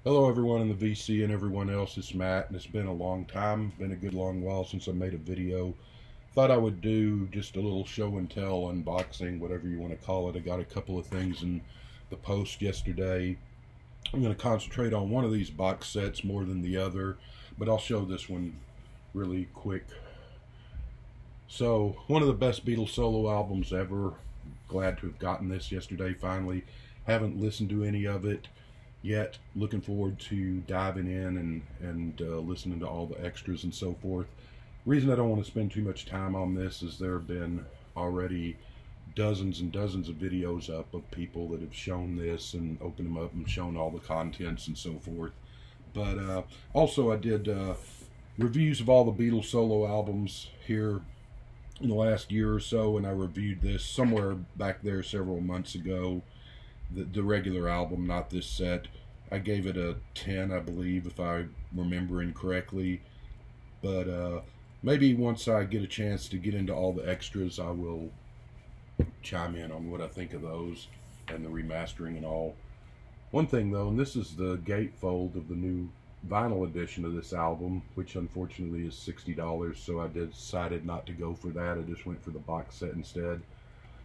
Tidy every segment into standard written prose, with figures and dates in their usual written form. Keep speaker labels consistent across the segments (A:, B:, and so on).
A: Hello everyone in the VC and everyone else, it's Matt, and it's been a long time, been a good long while since I made a video. Thought I would do just a little show and tell, unboxing, whatever you want to call it. I got a couple of things in the post yesterday. I'm going to concentrate on one of these box sets more than the other, but I'll show this one really quick. So, one of the best Beatles solo albums ever. Glad to have gotten this yesterday finally. Haven't listened to any of it yet. Looking forward to diving in and listening to all the extras and so forth. Reason I don't want to spend too much time on this is there have been already dozens and dozens of videos up of people that have shown this and opened them up and shown all the contents and so forth. But also I did reviews of all the Beatles solo albums here in the last year or so, and I reviewed this somewhere back there several months ago. The regular album, not this set. I gave it a 10, I believe, if I'm remembering correctly. But maybe once I get a chance to get into all the extras, I will chime in on what I think of those and the remastering and all. One thing though, and this is the gatefold of the new vinyl edition of this album, which unfortunately is $60, so I decided not to go for that. I just went for the box set instead.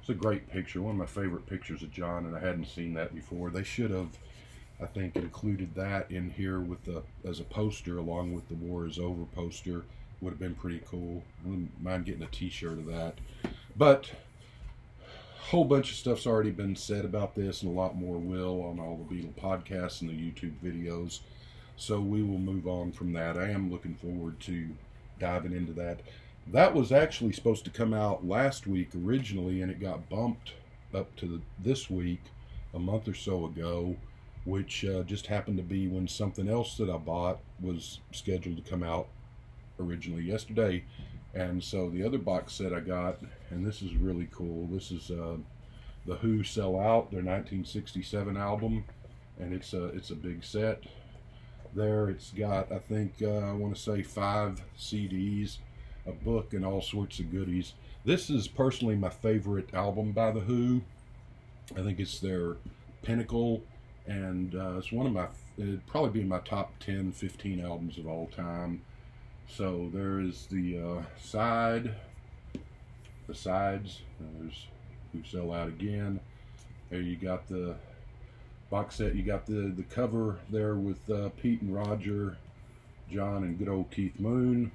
A: It's a great picture, one of my favorite pictures of John, and I hadn't seen that before. They should have, I think, included that in here with the as a poster along with the War Is Over poster. Would have been pretty cool. I wouldn't mind getting a t-shirt of that. But a whole bunch of stuff's already been said about this, and a lot more will on all the Beatle podcasts and the YouTube videos. So we will move on from that. I am looking forward to diving into that. That was actually supposed to come out last week originally, and it got bumped up to this week a month or so ago, which just happened to be when something else that I bought was scheduled to come out originally yesterday. And so the other box set I got, and this is really cool, this is the Who Sell Out, their 1967 album, and it's a big set there. It's got, I think, I want to say 5 CDs, a book, and all sorts of goodies. This is personally my favorite album by The Who. I think it's their pinnacle, and it's one of my, it'd probably be in my top 10, 15 albums of all time. So there is the sides, there's Who Sell Out again. There you got the box set, you got the cover there with Pete and Roger, John and good old Keith Moon.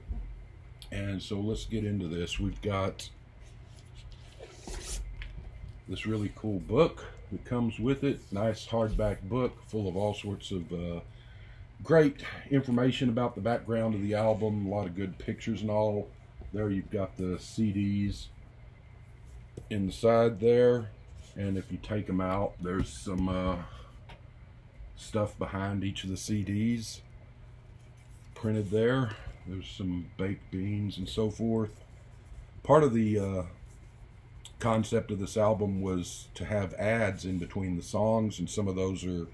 A: And so let's get into this. We've got this really cool book that comes with it. Nice hardback book full of all sorts of great information about the background of the album. A lot of good pictures and all. There you've got the CDs in the side there. And if you take them out, there's some stuff behind each of the CDs printed there. There's some baked beans and so forth. Part of the concept of this album was to have ads in between the songs, and some of those are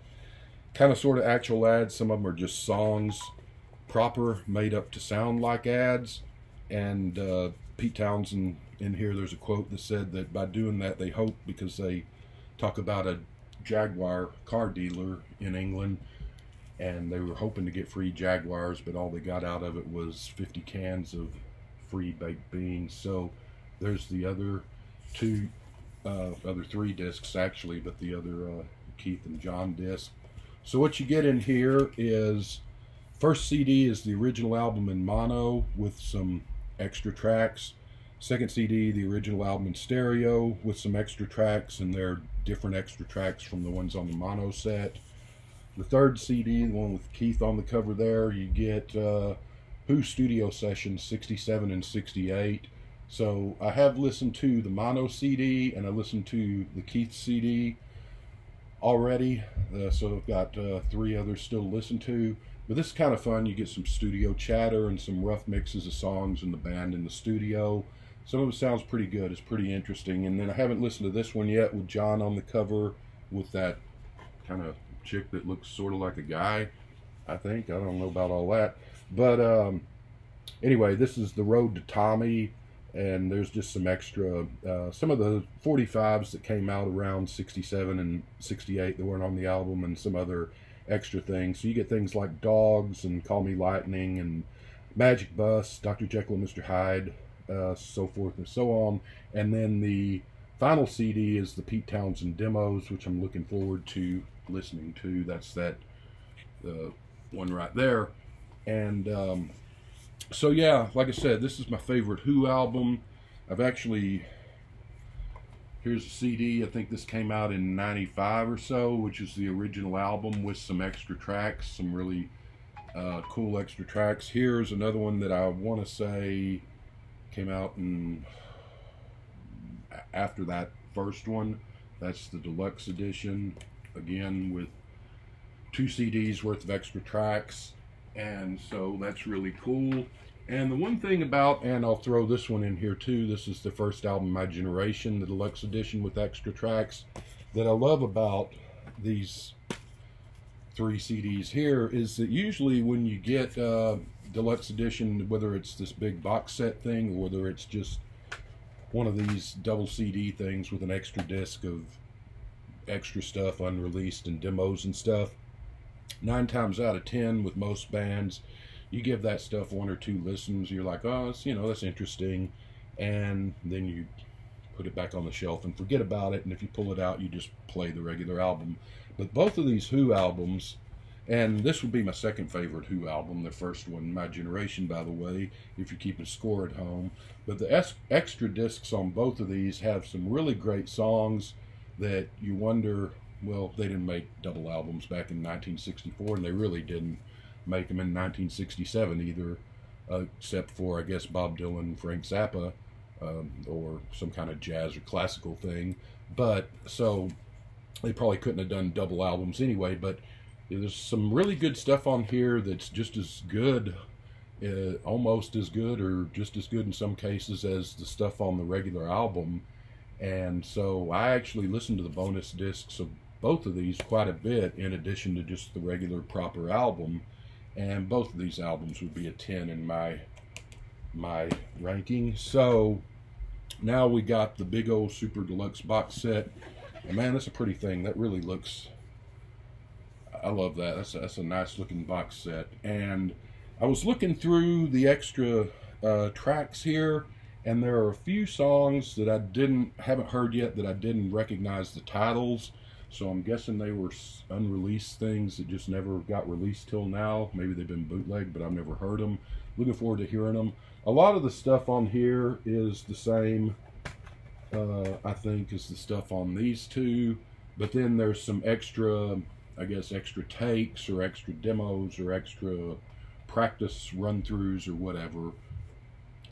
A: kind of sort of actual ads. Some of them are just songs proper, made up to sound like ads. And Pete Townsend, in here there's a quote that said that by doing that they hope, because they talk about a Jaguar car dealer in England, and they were hoping to get free Jaguars, but all they got out of it was 50 cans of free baked beans. So there's the other other 3 discs actually, but the other Keith and John disc. So what you get in here is, first CD is the original album in mono with some extra tracks. Second CD, the original album in stereo with some extra tracks, and they're different extra tracks from the ones on the mono set. The third CD, the one with Keith on the cover there, you get Who Studio Sessions 67 and 68. So I have listened to the mono CD and I listened to the Keith CD already. So I've got 3 others still to listen to. But this is kind of fun. You get some studio chatter and some rough mixes of songs and the band in the studio. Some of it sounds pretty good. It's pretty interesting. And then I haven't listened to this one yet with John on the cover with that kind of chick that looks sort of like a guy, I think. I don't know about all that. But anyway, this is The Road to Tommy, and there's just some extra, some of the 45s that came out around 67 and 68 that weren't on the album, and some other extra things. So you get things like Dogs and Call Me Lightning and Magic Bus, Dr. Jekyll and Mr. Hyde, so forth and so on. And then the final CD is the Pete Townsend demos, which I'm looking forward to listening to. That's that one right there. And so yeah, like I said, this is my favorite Who album. I've actually, here's a CD. I think this came out in 95 or so, which is the original album with some extra tracks, some really cool extra tracks. Here's another one that I want to say came out after that first one. That's the deluxe edition, again with 2 CDs worth of extra tracks, and so that's really cool. And the one thing about, and I'll throw this one in here too, this is the first album, My Generation, the deluxe edition with extra tracks, that I love about these 3 CDs here is that usually when you get deluxe edition, whether it's this big box set thing or whether it's just one of these double CD things with an extra disc of extra stuff unreleased and demos and stuff, 9 times out of 10 with most bands, you give that stuff 1 or 2 listens, you're like, oh, it's, you know, that's interesting, and then you put it back on the shelf and forget about it, and if you pull it out, you just play the regular album. But both of these Who albums, and this would be my second favorite Who album, the first one, My Generation, by the way, if you're keeping score at home, but the extra discs on both of these have some really great songs that you wonder, well, they didn't make double albums back in 1964, and they really didn't make them in 1967 either, except for, I guess, Bob Dylan and Frank Zappa, or some kind of jazz or classical thing. But so they probably couldn't have done double albums anyway. But there's some really good stuff on here that's just as good, almost as good, or just as good in some cases as the stuff on the regular album. And so I actually listened to the bonus discs of both of these quite a bit, in addition to just the regular proper album. And both of these albums would be a 10 in my ranking. So now we got the big old super deluxe box set, and man, that's a pretty thing. That really looks, I love that. That's a nice looking box set. And I was looking through the extra tracks here, and there are a few songs that I haven't heard yet, that I didn't recognize the titles. So I'm guessing they were unreleased things that just never got released till now. Maybe they've been bootlegged, but I've never heard them. Looking forward to hearing them. A lot of the stuff on here is the same, I think, as the stuff on these two. But then there's some extra, I guess, extra takes or extra demos or extra practice run-throughs or whatever.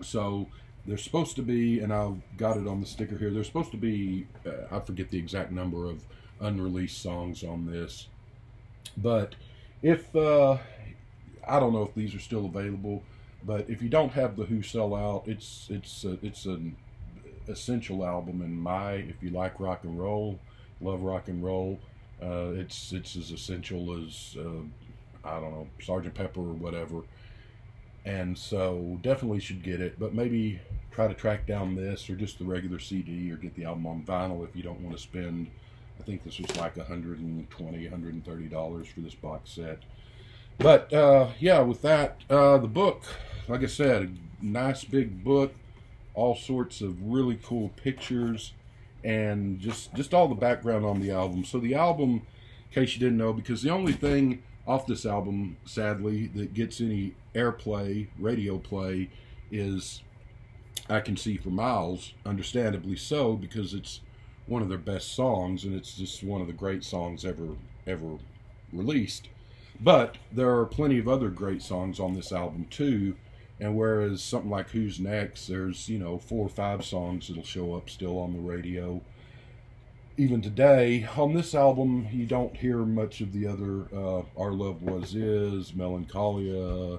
A: So there's supposed to be, and I've got it on the sticker here, there's supposed to be, I forget the exact number of unreleased songs on this, but if I don't know if these are still available, but if you don't have the Who Sellout, it's an essential album in if you like rock and roll, love rock and roll, it's as essential as I don't know, Sgt. Pepper or whatever. And so definitely should get it, but maybe try to track down this or just the regular CD, or get the album on vinyl if you don't want to spend, I think this was like $120, $130 for this box set. But yeah, with that, the book, like I said, a nice big book, all sorts of really cool pictures, and just all the background on the album. So the album, in case you didn't know, because the only thing off this album, sadly, that gets any airplay, radio play, is I Can See for Miles, understandably so, because it's one of their best songs, and it's just one of the great songs ever released. But there are plenty of other great songs on this album too, and whereas something like Who's Next, there's, you know, 4 or 5 songs that'll show up still on the radio even today. On this album, you don't hear much of the other Our Love Was Is, Melancholia,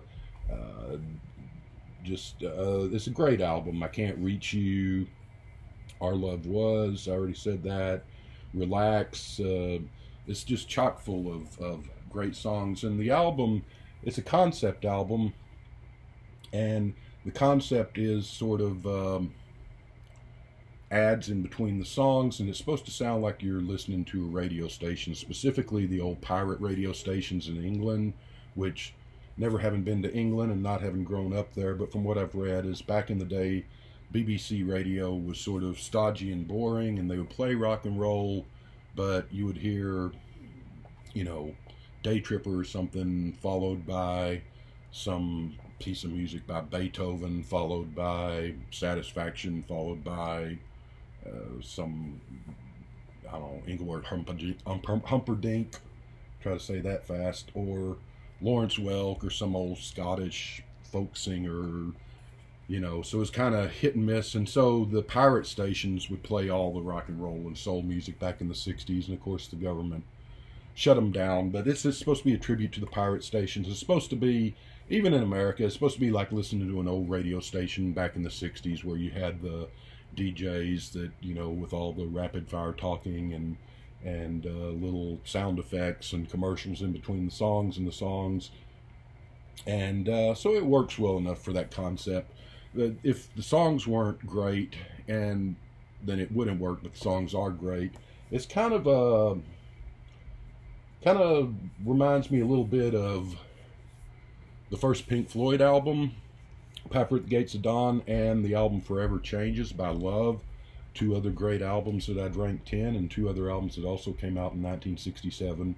A: it's a great album. I Can't Reach You, Our Love Was, I already said that, Relax, it's just chock full of great songs. And the album, it's a concept album, and the concept is sort of ads in between the songs, and it's supposed to sound like you're listening to a radio station, specifically the old pirate radio stations in England, which, never having been to England and not having grown up there, but from what I've read, is back in the day, BBC radio was sort of stodgy and boring, and they would play rock and roll, but you would hear, you know, Day Tripper or something, followed by some piece of music by Beethoven, followed by Satisfaction, followed by some, I don't know, Engelbert Humperdinck, try to say that fast, or Lawrence Welk, or some old Scottish folk singer, you know. So it was kind of hit and miss. And so the pirate stations would play all the rock and roll and soul music back in the 60s, and of course the government shut them down. But this is supposed to be a tribute to the pirate stations. It's supposed to be, even in America, it's supposed to be like listening to an old radio station back in the 60s, where you had the DJs that, you know, with all the rapid fire talking and little sound effects and commercials in between the songs and the songs. And so it works well enough for that concept. That if the songs weren't great, and then it wouldn't work, but the songs are great. It's kind of reminds me a little bit of the first Pink Floyd album, Pepper at the Gates of Dawn, and the album Forever Changes by Love, two other great albums that I'd rank 10, and two other albums that also came out in 1967.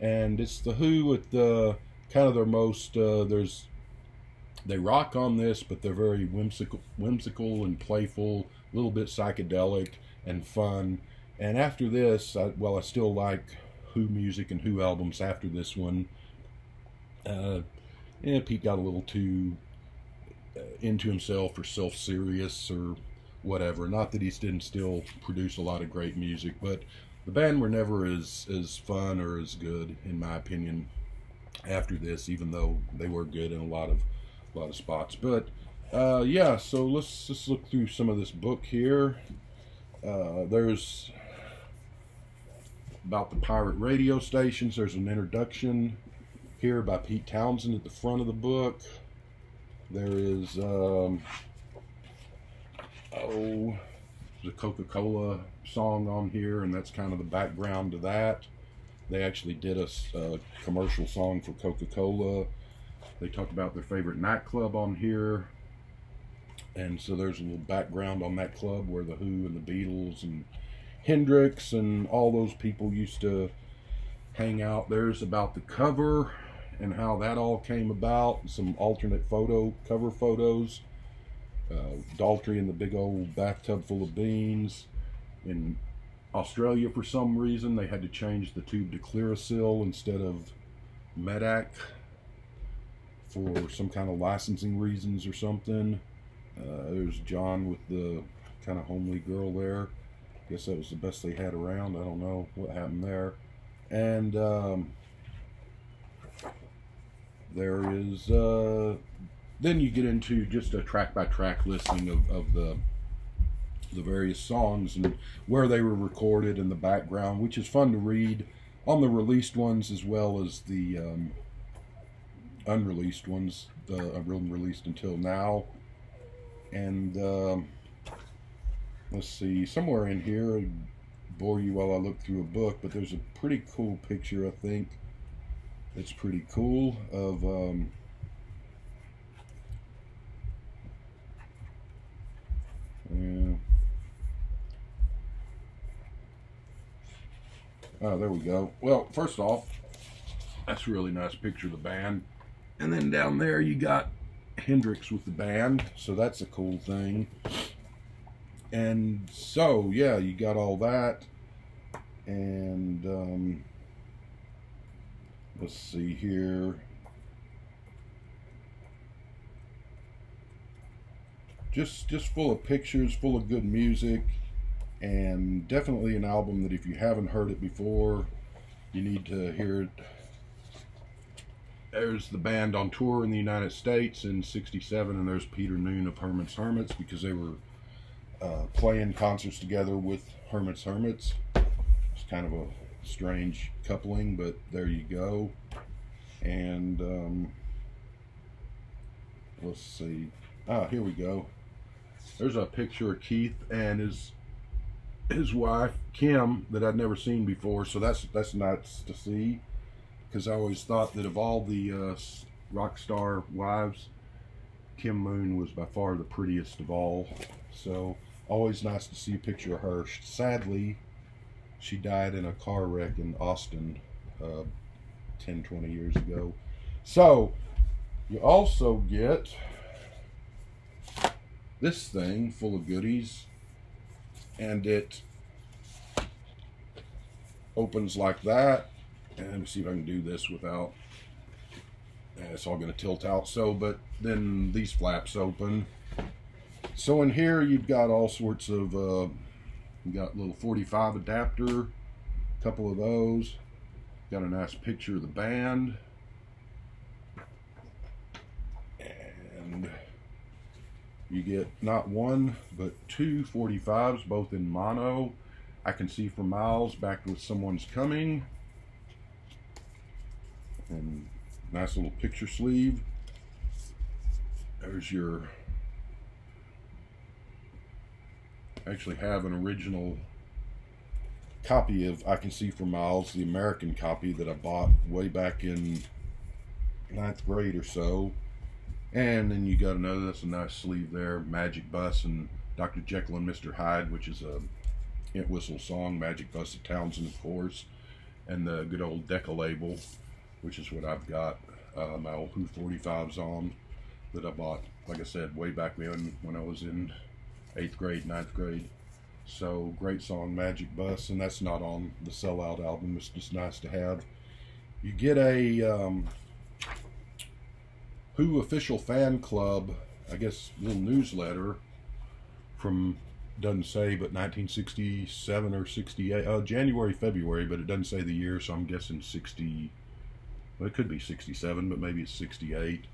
A: And it's the Who at the kind of their most, they rock on this, but they're very whimsical and playful, a little bit psychedelic and fun. And after this, I still like Who music and Who albums after this one. Pete got a little too into himself or self-serious or whatever. Not that he didn't still produce a lot of great music, but the band were never as fun or as good, in my opinion, after this, even though they were good in a lot of spots. But yeah, so let's just look through some of this book here. There's about the pirate radio stations. There's an introduction here by Pete Townsend at the front of the book. There is the Coca-Cola song on here, and that's kind of the background to that. They actually did a commercial song for Coca-Cola. They talk about their favorite nightclub on here, and so there's a little background on that club where the Who and the Beatles and Hendrix and all those people used to hang out. There's about the cover and how that all came about, some alternate cover photos. Daltrey in the big old bathtub full of beans. In Australia, for some reason, they had to change the tube to Clearasil instead of Medac for some kind of licensing reasons or something. There's John with the kind of homely girl there. Guess that was the best they had around. I don't know what happened there. And there is then you get into just a track-by-track listing of the various songs and where they were recorded in the background, which is fun to read on the released ones as well as the unreleased ones, released until now. And let's see, somewhere in here, I'll bore you while I look through a book, but there's a pretty cool picture, I think. It's pretty cool of oh, there we go. Well, first off, that's a really nice picture of the band. And then down there you got Hendrix with the band, so that's a cool thing. And so, yeah, you got all that. And let's see here. Just full of pictures, full of good music, and definitely an album that if you haven't heard it before, you need to hear it. There's the band on tour in the United States in '67, and there's Peter Noone of Herman's Hermits, because they were playing concerts together with Herman's Hermits. It's kind of a strange coupling, but there you go. And let's see, Here we go. There's a picture of Keith and his wife Kim that I'd never seen before, so that's nice to see, because I always thought that of all the rock star wives, Kim Moon was by far the prettiest of all. So always nice to see a picture of her. Sadly, she died in a car wreck in Austin 10-20 years ago. So you also get this thing full of goodies, and it opens like that. And let me see if I can do this without, it's all going to tilt out. So, but then these flaps open. So in here you've got all sorts of, you got a little 45 adapter, a couple of those. Got a nice picture of the band. And you get not one, but two 45s, both in mono. I can see for miles, back with someone's coming. And nice little picture sleeve. There's your, actually have an original copy of I Can See for Miles, the American copy that I bought way back in 9th grade or so. And then you got another, that's a nice sleeve there, Magic Bus and Dr. Jekyll and Mr. Hyde, which is a Entwistle song, Magic Bus of Townsend, of course, and the good old Decca label, which is what I've got my old Who 45s on, that I bought, like I said, way back when I was in 8th grade, 9th grade. So great song, Magic Bus, and that's not on the Sellout album. It's just nice to have. You get a Who official fan club, I guess, little newsletter from, doesn't say, but 1967 or 68, January, February, but it doesn't say the year, so I'm guessing 60, well, it could be 67, but maybe it's 68.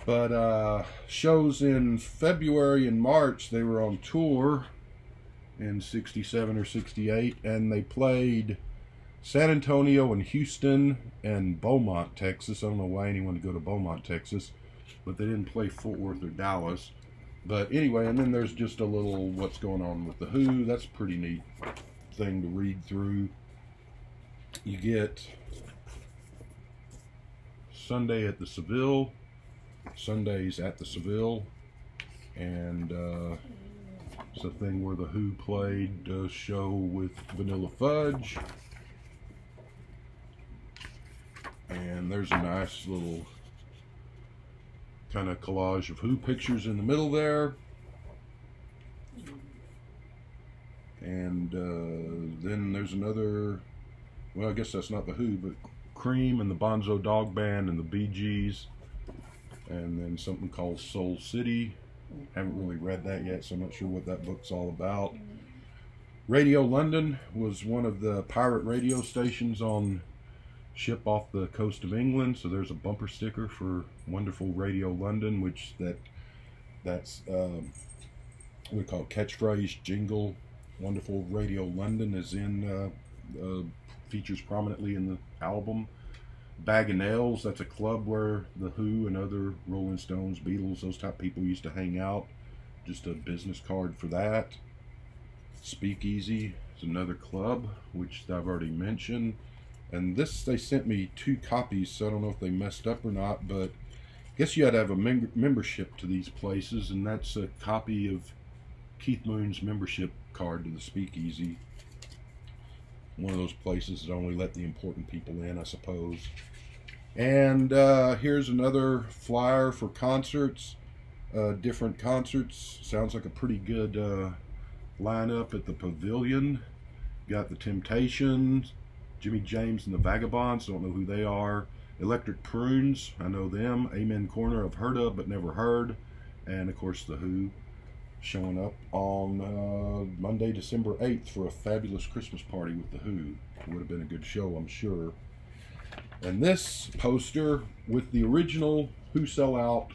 A: But shows in February and March, they were on tour in 67 or 68, and they played San Antonio and Houston and Beaumont, Texas. I don't know why anyone would go to Beaumont, Texas, but they didn't play Fort Worth or Dallas. But anyway, and then there's just a little what's going on with the Who. That's a pretty neat thing to read through. You get Sunday at the Seville, Sundays at the Seville, and it's a thing where the Who played a show with Vanilla Fudge. And there's a nice little kind of collage of Who pictures in the middle there. And then there's another, well, I guess that's not the Who, but Cream and the Bonzo Dog Band and the Bee Gees. And then something called Soul City. Haven't really read that yet, so I'm not sure what that book's all about. Radio London was one of the pirate radio stations on ship off the coast of England, so there's a bumper sticker for wonderful Radio London, which that's what we call catchphrase, jingle. Wonderful Radio London is in features prominently in the album. Bag of Nails, that's a club where the Who and other Rolling Stones, Beatles, those type of people used to hang out. Just a business card for that. Speakeasy is another club, which I've already mentioned. And this, they sent me 2 copies, so I don't know if they messed up or not, but I guess you had to have a membership to these places, and that's a copy of Keith Moon's membership card to the Speakeasy. One of those places that only let the important people in, I suppose. And here's another flyer for concerts, different concerts. Sounds like a pretty good lineup at the Pavilion. Got the Temptations, Jimmy James and the Vagabonds, don't know who they are. Electric Prunes, I know them. Amen Corner, I've heard of but never heard. And of course the Who, showing up on Monday, December 8th for a fabulous Christmas party with the Who. It would have been a good show, I'm sure. And this poster with the original Who Sellout,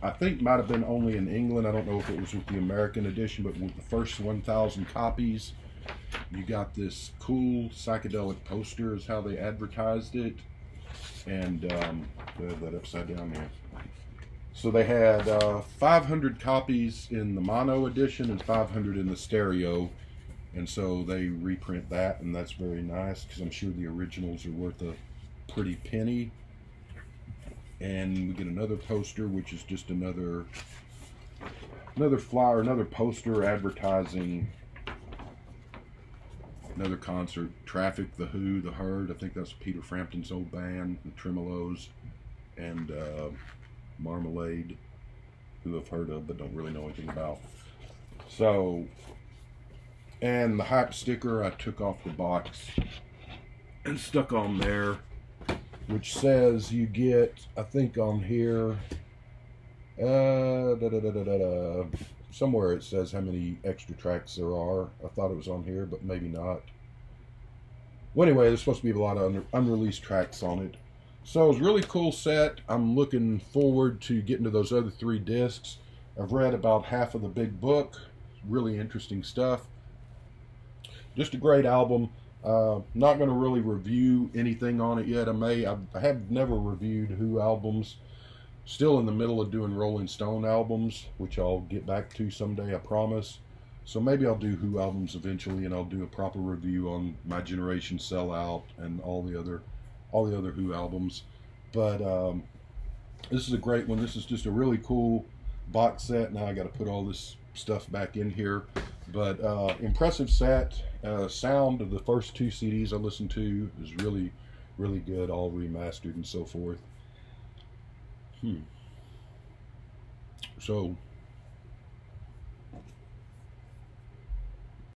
A: I think might have been only in England. I don't know if it was with the American edition, but with the first 1,000 copies, you got this cool psychedelic poster is how they advertised it. And that upside down there. So they had 500 copies in the mono edition and 500 in the stereo, and so they reprint that, and that's very nice because I'm sure the originals are worth a pretty penny. And we get another poster, which is just another flyer, another poster advertising another concert. Traffic, The Who, The Herd. I think that's Peter Frampton's old band, the Tremolos, and Marmalade, who I've heard of but don't really know anything about. So, and the hype sticker I took off the box and stuck on there, which says you get, I think on here, somewhere it says how many extra tracks there are. I thought it was on here, but maybe not. Well, anyway, there's supposed to be a lot of unreleased tracks on it. So it's a really cool set. I'm looking forward to getting to those other 3 discs. I've read about half of the big book. Really interesting stuff. Just a great album. Not going to really review anything on it yet. I have never reviewed Who albums. Still in the middle of doing Rolling Stone albums, which I'll get back to someday, I promise. So maybe I'll do Who albums eventually, and I'll do a proper review on My Generation, Sell Out, and all the other Who albums. But this is a great one. This is just a really cool box set. Now I got to put all this stuff back in here. But impressive set. Sound of the first 2 CDs I listened to is really, really good, all remastered and so forth. So